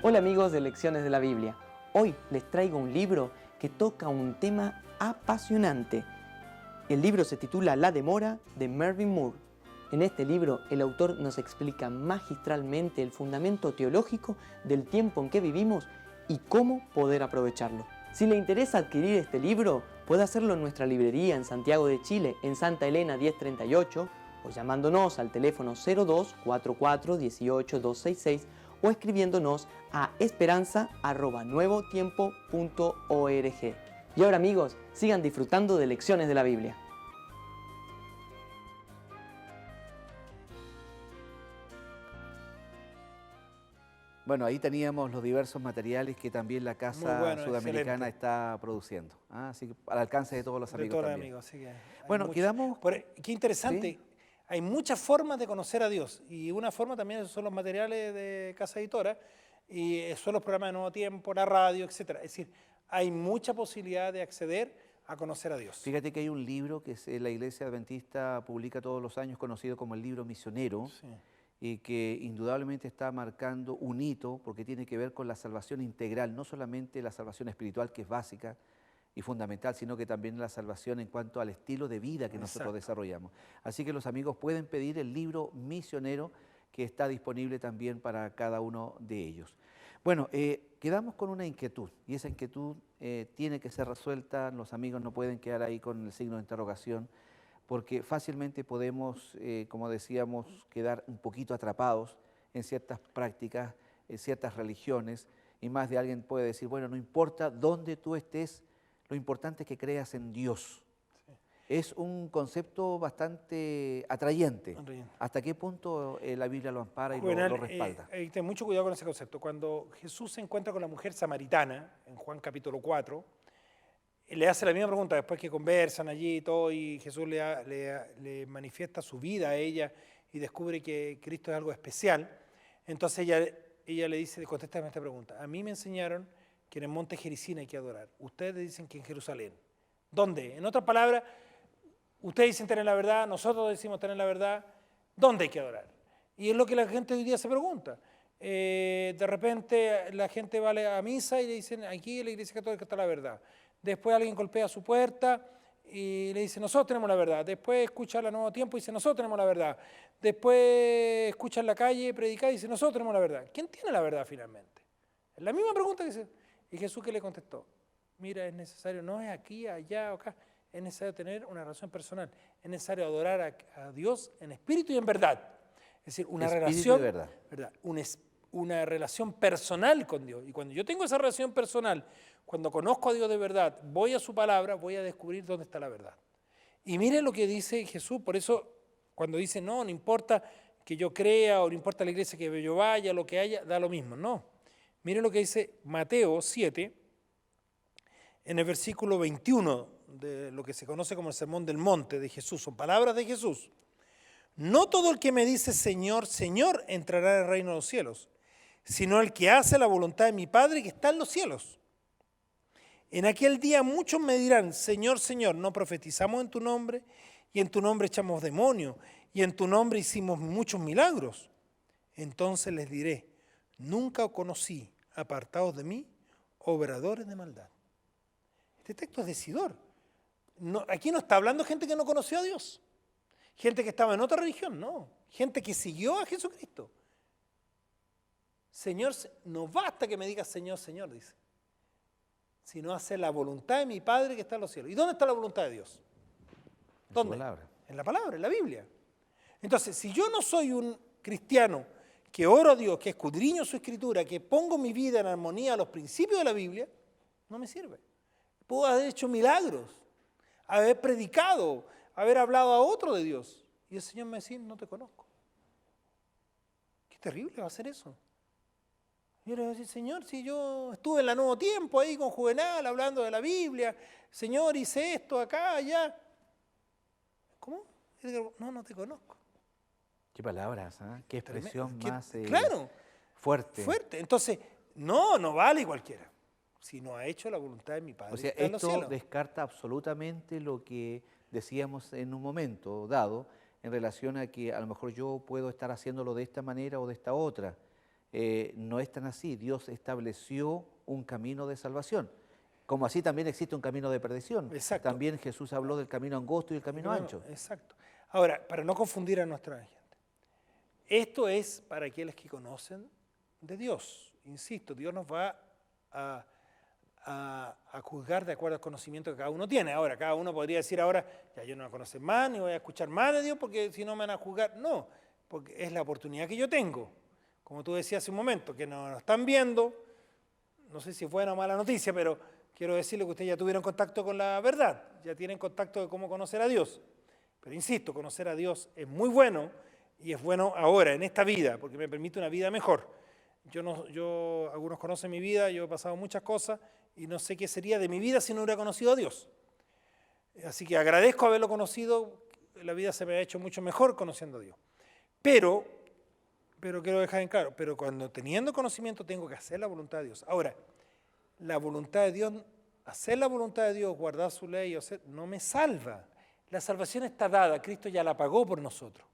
Hola amigos de Lecciones de la Biblia. Hoy les traigo un libro que toca un tema apasionante. El libro se titula La demora de Mervyn Moore. En este libro el autor nos explica magistralmente el fundamento teológico del tiempo en que vivimos y cómo poder aprovecharlo. Si le interesa adquirir este libro, puede hacerlo en nuestra librería en Santiago de Chile, en Santa Elena 1038, o llamándonos al teléfono 02 44 18 266 o escribiéndonos a esperanza@nuevotiempo.org. Y ahora amigos, sigan disfrutando de Lecciones de la Biblia. Bueno, ahí teníamos los diversos materiales que también la Casa bueno, Sudamericana excelente. está produciendo. Así que al alcance de todos los De amigos todos los también. amigos, así que hay Bueno, mucho. quedamos... Qué interesante. ¿Sí? Hay muchas formas de conocer a Dios y una forma también son los materiales de Casa Editora y son los programas de Nuevo Tiempo, la radio, etcétera. Es decir, hay mucha posibilidad de acceder a conocer a Dios. Fíjate que hay un libro que la Iglesia Adventista publica todos los años, conocido como el libro misionero, Sí. y que indudablemente está marcando un hito porque tiene que ver con la salvación integral, no solamente la salvación espiritual, que es básica y fundamental, sino que también la salvación en cuanto al estilo de vida que nosotros Exacto. desarrollamos. Así que los amigos pueden pedir el libro misionero, que está disponible también para cada uno de ellos. Bueno, quedamos con una inquietud, y esa inquietud tiene que ser resuelta. Los amigos no pueden quedar ahí con el signo de interrogación, porque fácilmente podemos, como decíamos, quedar un poquito atrapados en ciertas prácticas, en ciertas religiones, y más de alguien puede decir, bueno, no importa dónde tú estés, lo importante es que creas en Dios. Es un concepto bastante atrayente. ¿Hasta qué punto la Biblia lo ampara y lo respalda? Ten mucho cuidado con ese concepto. Cuando Jesús se encuentra con la mujer samaritana, en Juan capítulo 4, le hace la misma pregunta después que conversan allí y todo, y Jesús le manifiesta su vida a ella y descubre que Cristo es algo especial. Entonces ella le dice, contéstame esta pregunta. A mí me enseñaron que en el monte Gerizim hay que adorar. Ustedes dicen que en Jerusalén. ¿Dónde? En otras palabras, ustedes dicen tener la verdad, nosotros decimos tener la verdad. ¿Dónde hay que adorar? Y es lo que la gente hoy día se pregunta. De repente la gente va a misa y le dicen, aquí en la Iglesia Católica está la verdad. Después alguien golpea su puerta y le dice, nosotros tenemos la verdad. Después escucha la Nuevo Tiempo y dice, nosotros tenemos la verdad. Después escucha en la calle predicar y dice, nosotros tenemos la verdad. ¿Quién tiene la verdad finalmente? Es la misma pregunta que se... Y Jesús, ¿qué le contestó? Mira, es necesario, no es aquí, allá o acá, es necesario tener una relación personal, es necesario adorar a Dios en espíritu y en verdad. Es decir, una relación, verdad. Una relación personal con Dios. Y cuando yo tengo esa relación personal, cuando conozco a Dios de verdad, voy a su palabra, voy a descubrir dónde está la verdad. Y mire lo que dice Jesús, por eso cuando dice, no importa que yo crea o no importa la iglesia que yo vaya, lo que haya, da lo mismo, no. Mire lo que dice Mateo 7, en el versículo 21 de lo que se conoce como el Sermón del Monte de Jesús, son palabras de Jesús. No todo el que me dice Señor, Señor entrará en el reino de los cielos, sino el que hace la voluntad de mi Padre que está en los cielos. En aquel día muchos me dirán, Señor, Señor, ¿no profetizamos en tu nombre? Y en tu nombre echamos demonios, y en tu nombre hicimos muchos milagros. Entonces les diré, nunca os conocí, apartados de mí, obradores de maldad. Este texto es decidor. Aquí no está hablando gente que no conoció a Dios, gente que estaba en otra religión, no. Gente que siguió a Jesucristo. Señor, no basta que me digas Señor, Señor, dice, sino hacer la voluntad de mi Padre que está en los cielos. ¿Y dónde está la voluntad de Dios? ¿Dónde? En la palabra, en la Biblia. Entonces, si yo no soy un cristiano que oro a Dios, que escudriño su escritura, que pongo mi vida en armonía a los principios de la Biblia, no me sirve. Puedo haber hecho milagros, haber predicado, haber hablado a otro de Dios. Y el Señor me dice, no te conozco. Qué terrible va a ser eso. Yo le voy a decir, Señor, si yo estuve en la Nuevo Tiempo ahí con Juvenal hablando de la Biblia, Señor, hice esto acá, allá. ¿Cómo? No te conozco. Qué palabras, ¿eh? Qué expresión más claro, fuerte. Fuerte. Entonces, no vale cualquiera, si no ha hecho la voluntad de mi Padre. O sea, esto descarta absolutamente lo que decíamos en un momento dado en relación a que a lo mejor yo puedo estar haciéndolo de esta manera o de esta otra. No es tan así. Dios estableció un camino de salvación. Como así también existe un camino de perdición. Exacto. También Jesús habló del camino angosto y el camino ancho. Exacto. Ahora, para no confundir a nuestra gente, esto es para aquellos que conocen de Dios. Insisto, Dios nos va a juzgar de acuerdo al conocimiento que cada uno tiene. Ahora, cada uno podría decir ahora, ya yo no voy a conocer más, ni voy a escuchar más de Dios, porque si no me van a juzgar. No, porque es la oportunidad que yo tengo. Como tú decías hace un momento, que nos están viendo, no sé si es buena o mala noticia, pero quiero decirle que ustedes ya tuvieron contacto con la verdad, ya tienen contacto de cómo conocer a Dios. Pero insisto, conocer a Dios es muy bueno y es bueno ahora, en esta vida, porque me permite una vida mejor. Algunos conocen mi vida, yo he pasado muchas cosas y no sé qué sería de mi vida si no hubiera conocido a Dios. Así que agradezco haberlo conocido, la vida se me ha hecho mucho mejor conociendo a Dios. Pero quiero dejar en claro, pero cuando teniendo conocimiento tengo que hacer la voluntad de Dios. Ahora, la voluntad de Dios, hacer la voluntad de Dios, guardar su ley, no me salva. La salvación está dada, Cristo ya la pagó por nosotros.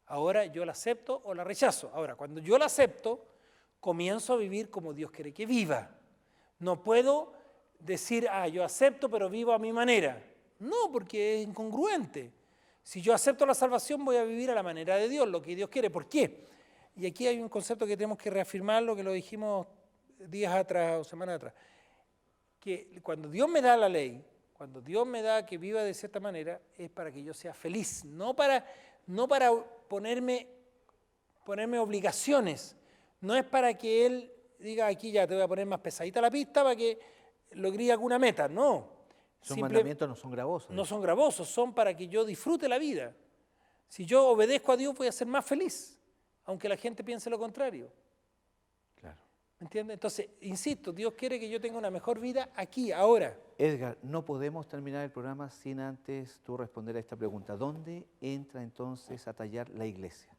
Ahora yo la acepto o la rechazo. Ahora, cuando yo la acepto, comienzo a vivir como Dios quiere que viva. No puedo decir, yo acepto pero vivo a mi manera. No, porque es incongruente. Si yo acepto la salvación, voy a vivir a la manera de Dios, lo que Dios quiere. ¿Por qué? Y aquí hay un concepto que tenemos que reafirmarlo, que lo dijimos días atrás o semanas atrás. Que cuando Dios me da la ley, cuando Dios me da que viva de cierta manera, es para que yo sea feliz, no para ponerme obligaciones, no es para que Él diga, aquí ya te voy a poner más pesadita la pista para que logre alguna meta, no. Esos mandamientos no son gravosos. No son gravosos, son para que yo disfrute la vida. Si yo obedezco a Dios voy a ser más feliz, aunque la gente piense lo contrario. Claro. ¿Me entiendes? Entonces, insisto, Dios quiere que yo tenga una mejor vida aquí, ahora. Edgar, no podemos terminar el programa sin antes tú responder a esta pregunta. ¿Dónde entra entonces a tallar la iglesia?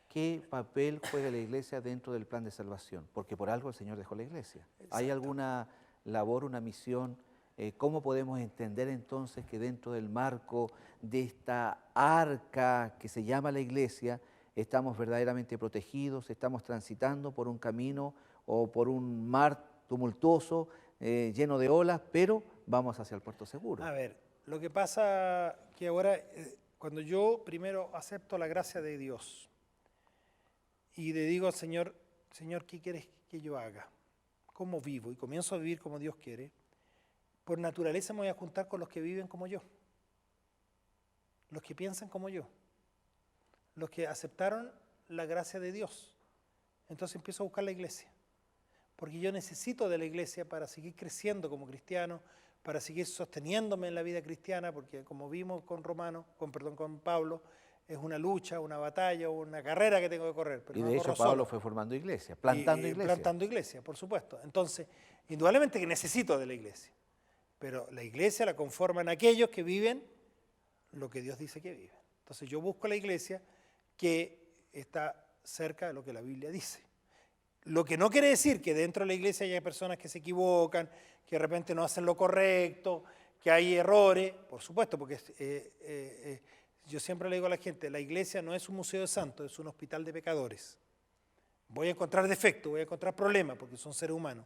¿Qué papel juega la iglesia dentro del plan de salvación? Porque por algo el Señor dejó la iglesia. Exacto. ¿Hay alguna labor, una misión? ¿Cómo podemos entender entonces que dentro del marco de esta arca que se llama la iglesia, estamos verdaderamente protegidos, estamos transitando por un camino o por un mar tumultuoso, lleno de olas, pero vamos hacia el puerto seguro? A ver, lo que pasa que ahora, cuando yo primero acepto la gracia de Dios y le digo al Señor, Señor, ¿qué quieres que yo haga? ¿Cómo vivo? Y comienzo a vivir como Dios quiere. Por naturaleza me voy a juntar con los que viven como yo, los que piensan como yo, los que aceptaron la gracia de Dios. Entonces empiezo a buscar la iglesia, porque yo necesito de la iglesia para seguir creciendo como cristiano, para seguir sosteniéndome en la vida cristiana, porque como vimos con Pablo, es una lucha, una batalla, una carrera que tengo que correr. Pero y no de hecho corro Pablo solo. fue formando iglesia, plantando iglesia. Plantando iglesia, por supuesto. Entonces, indudablemente que necesito de la iglesia, pero la iglesia la conforman aquellos que viven lo que Dios dice que viven. Entonces yo busco la iglesia que está cerca de lo que la Biblia dice. Lo que no quiere decir que dentro de la iglesia haya personas que se equivocan, que de repente no hacen lo correcto, que hay errores, por supuesto, porque yo siempre le digo a la gente, la iglesia no es un museo de santos, es un hospital de pecadores. Voy a encontrar defectos, voy a encontrar problemas, porque son seres humanos.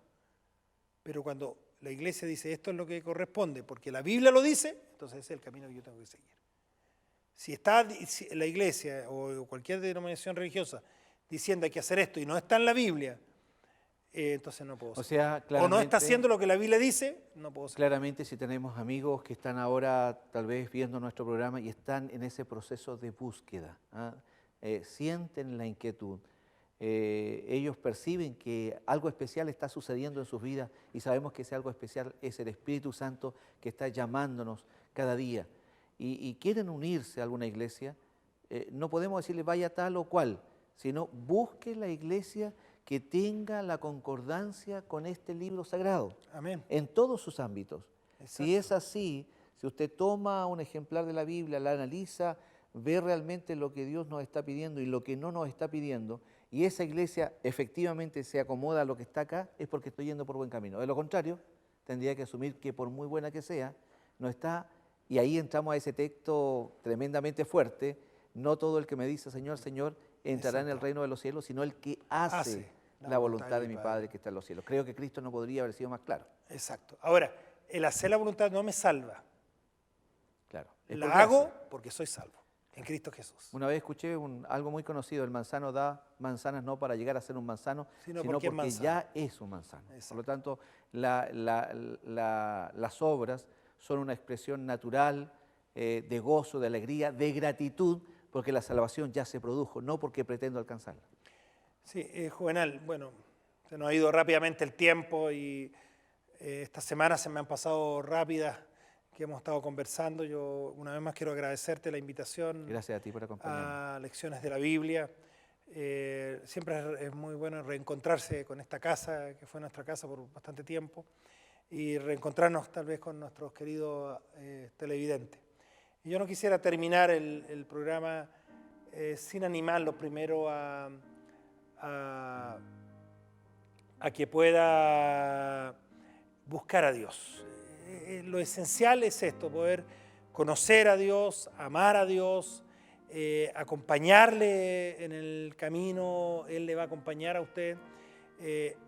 Pero cuando la iglesia dice esto es lo que corresponde, porque la Biblia lo dice, entonces ese es el camino que yo tengo que seguir. Si está la iglesia o cualquier denominación religiosa diciendo hay que hacer esto y no está en la Biblia, entonces no puedo seguir. O no está haciendo lo que la Biblia dice, no puedo seguir. Claramente, si tenemos amigos que están ahora tal vez viendo nuestro programa y están en ese proceso de búsqueda, sienten la inquietud, ellos perciben que algo especial está sucediendo en sus vidas y sabemos que ese algo especial es el Espíritu Santo que está llamándonos cada día y quieren unirse a alguna iglesia, no podemos decirles vaya tal o cual, sino busque la iglesia que tenga la concordancia con este libro sagrado. Amén. En todos sus ámbitos. Exacto. Si es así, si usted toma un ejemplar de la Biblia, la analiza, ve realmente lo que Dios nos está pidiendo y lo que no nos está pidiendo, y esa iglesia efectivamente se acomoda a lo que está acá, es porque estoy yendo por buen camino. De lo contrario, tendría que asumir que por muy buena que sea, no está, y ahí entramos a ese texto tremendamente fuerte, no todo el que me dice Señor, Señor, entrará en el reino de los cielos, sino el que hace la voluntad de mi Padre que está en los cielos. Creo que Cristo no podría haber sido más claro. Exacto. Ahora, el hacer la voluntad no me salva. Claro. La hago porque soy salvo en Cristo Jesús. Una vez escuché algo muy conocido, el manzano da manzanas no para llegar a ser un manzano, sino porque ya es un manzano. Exacto. Por lo tanto, las obras son una expresión natural de gozo, de alegría, de gratitud, porque la salvación ya se produjo, no porque pretendo alcanzarla. Sí, Juvenal, bueno, se nos ha ido rápidamente el tiempo y estas semanas se me han pasado rápidas que hemos estado conversando. Yo una vez más quiero agradecerte la invitación. Gracias a ti por acompañarme. A Lecciones de la Biblia. Siempre es muy bueno reencontrarse con esta casa, que fue nuestra casa por bastante tiempo, y reencontrarnos tal vez con nuestros queridos televidentes. Y yo no quisiera terminar el programa sin animarlos primero a que pueda buscar a Dios. Lo esencial es esto, poder conocer a Dios, amar a Dios, acompañarle en el camino. Él le va a acompañar a usted.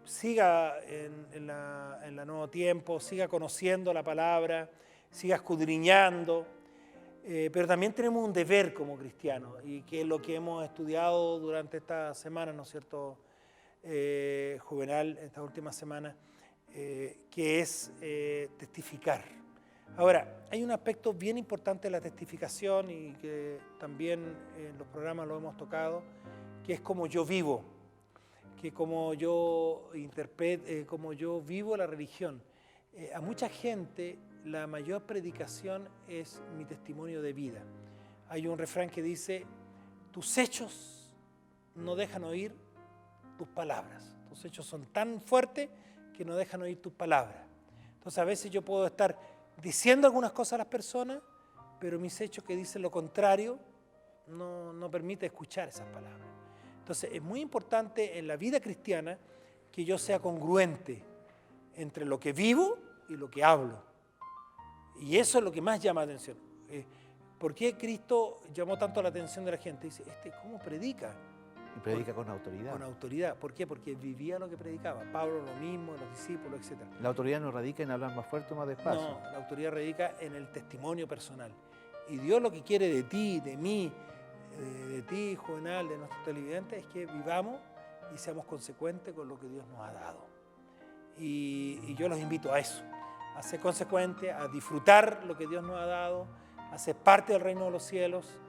Siga en la Nuevo Tiempo, siga conociendo la palabra, siga escudriñando. Pero también tenemos un deber como cristianos, y que es lo que hemos estudiado durante esta semana, ¿no es cierto, Juvenal, esta última semana, que es testificar. Ahora, hay un aspecto bien importante de la testificación y que también en los programas lo hemos tocado, que es cómo yo vivo, que cómo yo interpreto, cómo yo vivo la religión. A mucha gente la mayor predicación es mi testimonio de vida. Hay un refrán que dice: tus hechos no dejan oír tus palabras. Tus hechos son tan fuertes que no dejan oír tus palabras. Entonces a veces yo puedo estar diciendo algunas cosas a las personas, pero mis hechos que dicen lo contrario no permiten escuchar esas palabras. Entonces es muy importante en la vida cristiana que yo sea congruente entre lo que vivo y lo que hablo. Y eso es lo que más llama la atención. ¿Por qué Cristo llamó tanto la atención de la gente? Dice, ¿cómo predica? Y predica con autoridad. Con autoridad. ¿Por qué? Porque vivía lo que predicaba. Pablo lo mismo, los discípulos, etc. La autoridad no radica en hablar más fuerte o más despacio. No, la autoridad radica en el testimonio personal. Y Dios lo que quiere de ti, de mí, de ti, Juvenal, de nuestros televidentes, es que vivamos y seamos consecuentes con lo que Dios nos ha dado. Y yo los invito a eso, a ser consecuentes, a disfrutar lo que Dios nos ha dado, a ser parte del reino de los cielos,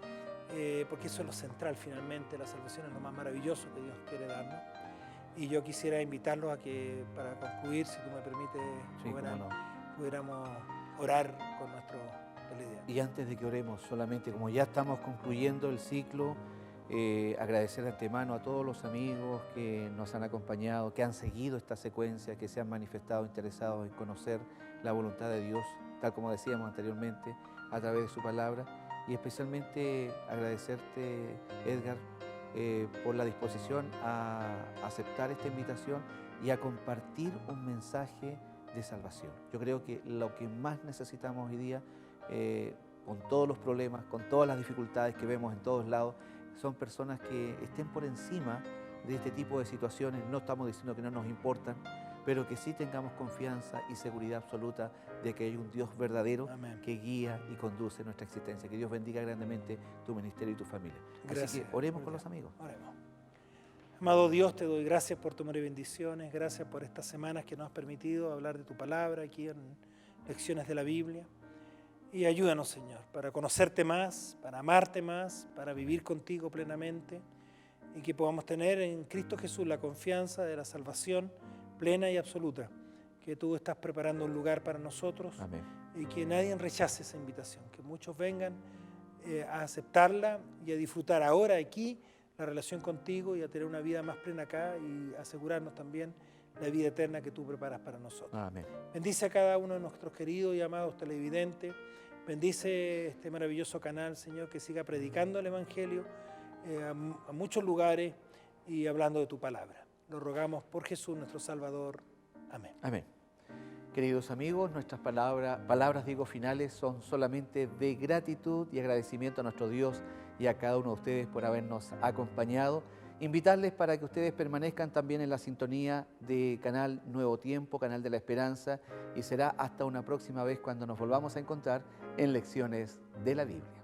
porque eso es lo central finalmente. La salvación es lo más maravilloso que Dios quiere darnos. Y yo quisiera invitarlos a que, para concluir, si tú me permites, Juvenal, pudiéramos orar con nuestro televidente. Y antes de que oremos, solamente como ya estamos concluyendo el ciclo, agradecer de antemano a todos los amigos que nos han acompañado, que han seguido esta secuencia, que se han manifestado interesados en conocer la voluntad de Dios, tal como decíamos anteriormente, a través de su palabra. Y especialmente agradecerte, Edgar, por la disposición a aceptar esta invitación y a compartir un mensaje de salvación. Yo creo que lo que más necesitamos hoy día, con todos los problemas, con todas las dificultades que vemos en todos lados, son personas que estén por encima de este tipo de situaciones. No estamos diciendo que no nos importan, pero que sí tengamos confianza y seguridad absoluta de que hay un Dios verdadero. Amén. Que guía y conduce nuestra existencia. Que Dios bendiga grandemente tu ministerio y tu familia. Gracias. Así que oremos con los amigos. Oremos. Amado Dios, te doy gracias por tu amor y bendiciones. Gracias por estas semanas que nos has permitido hablar de tu palabra aquí en Lecciones de la Biblia. Y ayúdanos, Señor, para conocerte más, para amarte más, para vivir contigo plenamente, y que podamos tener en Cristo Jesús la confianza de la salvación plena y absoluta, que tú estás preparando un lugar para nosotros. Amén. Y que nadie rechace esa invitación, que muchos vengan a aceptarla y a disfrutar ahora aquí la relación contigo y a tener una vida más plena acá y asegurarnos también la vida eterna que tú preparas para nosotros. Amén. Bendice a cada uno de nuestros queridos y amados televidentes. Bendice este maravilloso canal, Señor, que siga predicando el Evangelio a muchos lugares y hablando de tu palabra. Lo rogamos por Jesús, nuestro Salvador. Amén. Amén. Queridos amigos, nuestras palabras finales son solamente de gratitud y agradecimiento a nuestro Dios y a cada uno de ustedes por habernos acompañado. Invitarles para que ustedes permanezcan también en la sintonía de Canal Nuevo Tiempo, Canal de la Esperanza, y será hasta una próxima vez cuando nos volvamos a encontrar en Lecciones de la Biblia.